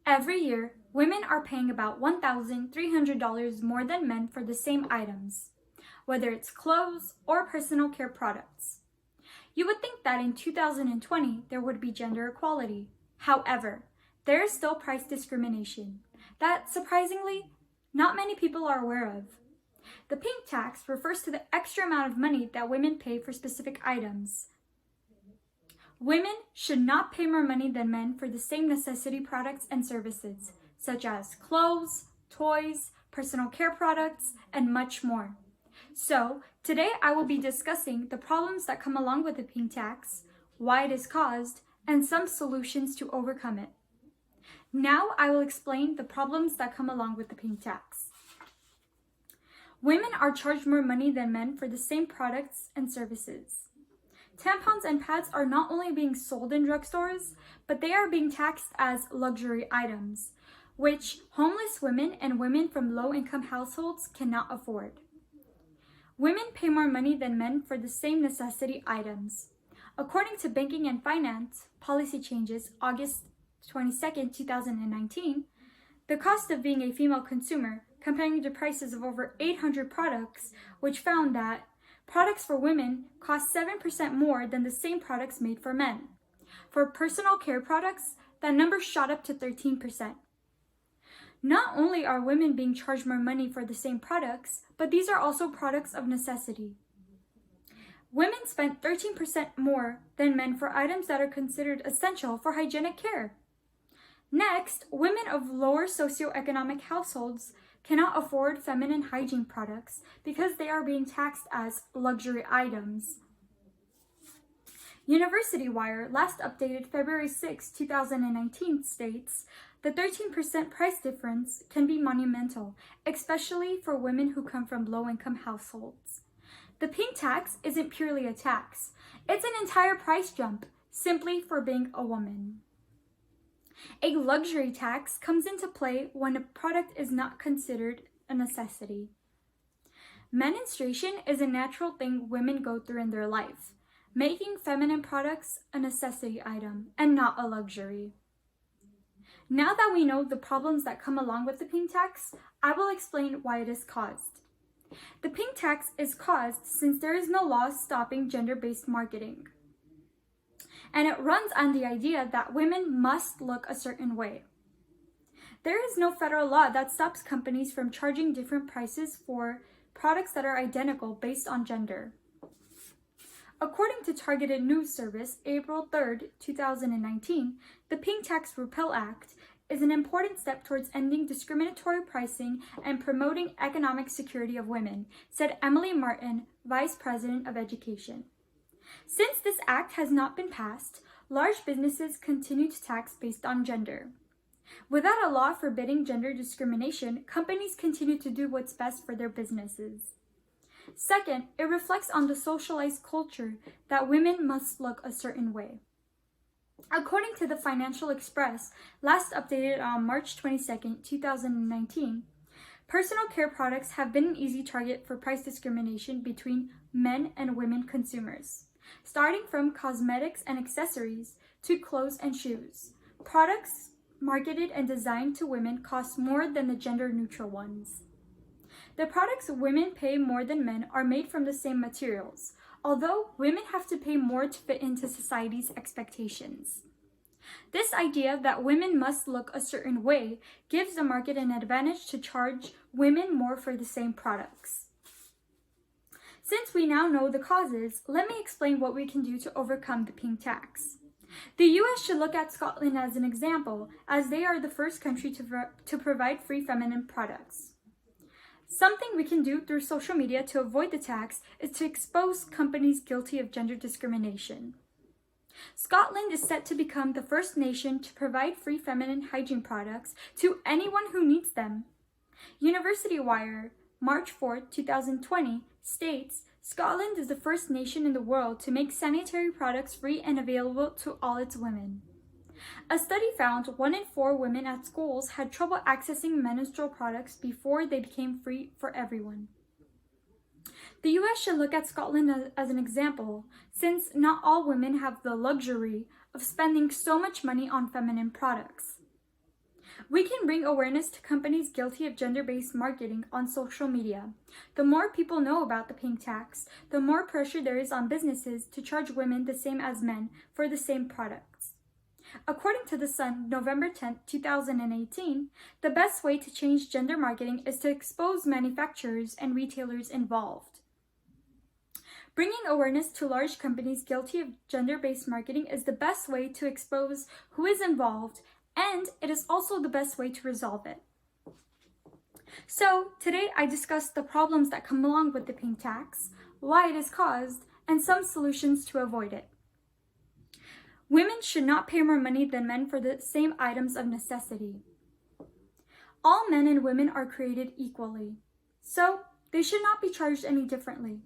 Every year, women are paying about $1,300 more than men for the same items, whether it's clothes or personal care products. You would think that in 2020 there would be gender equality. However, there is still price discrimination that, surprisingly, not many people are aware of. The pink tax refers to the extra amount of money that women pay for specific items. Women should not pay more money than men for the same necessity products and services, such as clothes, toys, personal care products, and much more. So, today I will be discussing the problems that come along with the pink tax, why it is caused, and some solutions to overcome it. Now I will explain the problems that come along with the pink tax. Women are charged more money than men for the same products and services. Tampons and pads are not only being sold in drugstores, but they are being taxed as luxury items, which homeless women and women from low-income households cannot afford. Women pay more money than men for the same necessity items. According to Banking and Finance Policy Changes, August 22, 2019, the cost of being a female consumer, comparing the prices of over 800 products, which found that products for women cost 7% more than the same products made for men. For personal care products, that number shot up to 13%. Not only are women being charged more money for the same products, but these are also products of necessity. Women spent 13% more than men for items that are considered essential for hygienic care. Next, women of lower socioeconomic households cannot afford feminine hygiene products because they are being taxed as luxury items. University Wire, last updated February 6, 2019, states the 13% price difference can be monumental, especially for women who come from low-income households. The pink tax isn't purely a tax. It's an entire price jump, simply for being a woman. A luxury tax comes into play when a product is not considered a necessity. Menstruation is a natural thing women go through in their life, making feminine products a necessity item and not a luxury. Now that we know the problems that come along with the pink tax, I will explain why it is caused. The pink tax is caused since there is no law stopping gender-based marketing. And it runs on the idea that women must look a certain way. There is no federal law that stops companies from charging different prices for products that are identical based on gender. According to Targeted News Service, April 3, 2019, the Pink Tax Repeal Act is an important step towards ending discriminatory pricing and promoting economic security of women, said Emily Martin, Vice President of Education. Since this act has not been passed, large businesses continue to tax based on gender. Without a law forbidding gender discrimination, companies continue to do what's best for their businesses. Second, it reflects on the socialized culture that women must look a certain way. According to the Financial Express, last updated on March 22, 2019, personal care products have been an easy target for price discrimination between men and women consumers. Starting from cosmetics and accessories to clothes and shoes, products marketed and designed to women cost more than the gender-neutral ones. The products women pay more than men are made from the same materials, although women have to pay more to fit into society's expectations. This idea that women must look a certain way gives the market an advantage to charge women more for the same products. Since we now know the causes, let me explain what we can do to overcome the pink tax. The US should look at Scotland as an example, as they are the first country to provide free feminine products. Something we can do through social media to avoid the tax is to expose companies guilty of gender discrimination. Scotland is set to become the first nation to provide free feminine hygiene products to anyone who needs them. University Wire, March 4, 2020, states Scotland is the first nation in the world to make sanitary products free and available to all its women. A study found 1 in 4 women at schools had trouble accessing menstrual products before they became free for everyone. The US should look at Scotland as an example, since not all women have the luxury of spending so much money on feminine products. We can bring awareness to companies guilty of gender-based marketing on social media. The more people know about the pink tax, the more pressure there is on businesses to charge women the same as men for the same products. According to The Sun, November 10, 2018, the best way to change gender marketing is to expose manufacturers and retailers involved. Bringing awareness to large companies guilty of gender-based marketing is the best way to expose who is involved, and it is also the best way to resolve it. So, today I discussed the problems that come along with the pink tax, why it is caused, and some solutions to avoid it. Women should not pay more money than men for the same items of necessity. All men and women are created equally, so they should not be charged any differently.